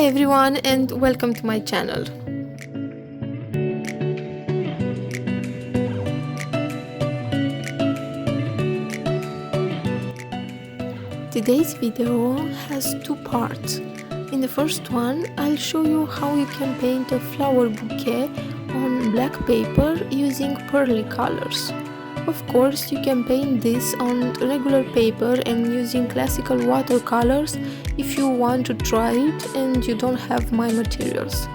Hi everyone and welcome to my channel. Today's video has two parts. In the first one, I'll show you how you can paint a flower bouquet on black paper using pearly colors. Of course, you can paint this on regular paper and using classical watercolors if you want to try it and you don't have my materials.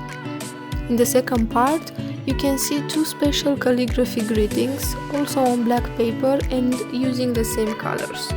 In the second part, you can see two special calligraphy greetings, also on black paper and using the same colors.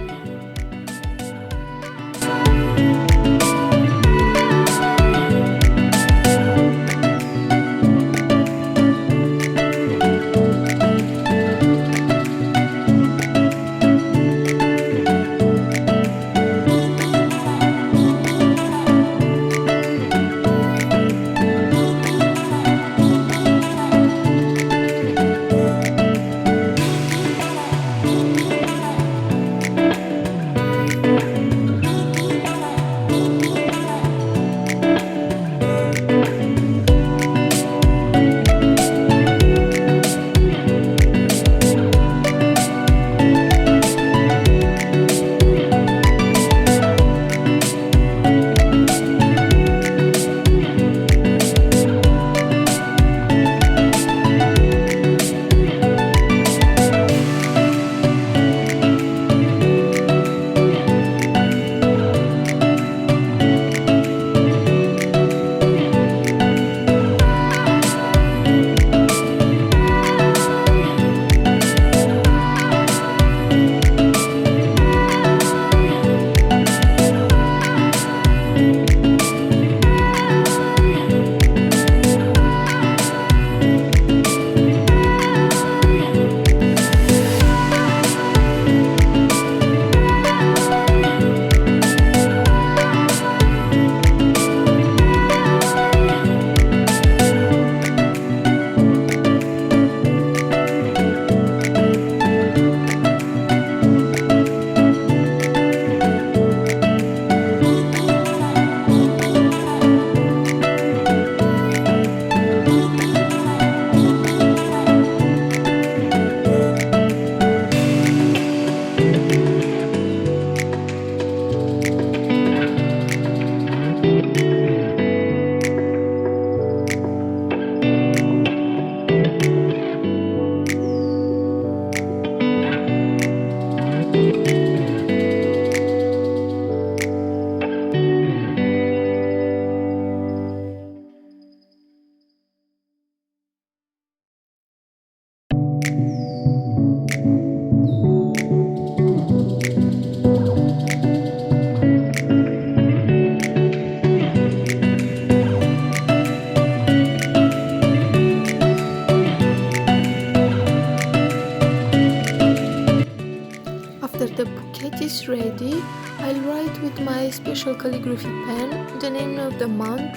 After the bouquet is ready, I'll write with my special calligraphy pen the name of the month,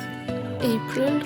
April.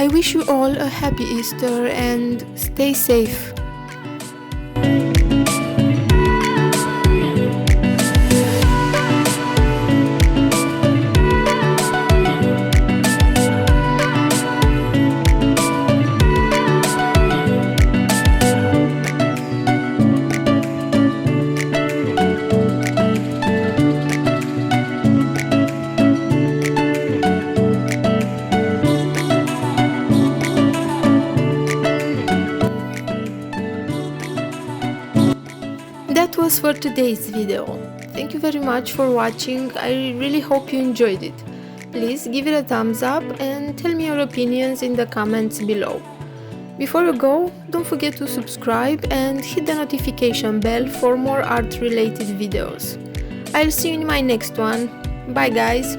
I wish you all a happy Easter and stay safe. That was for today's video. Thank you very much for watching. I really hope you enjoyed it. Please give it a thumbs up and tell me your opinions in the comments below. Before you go, don't forget to subscribe and hit the notification bell for more art related videos. I'll see you in my next one. Bye guys!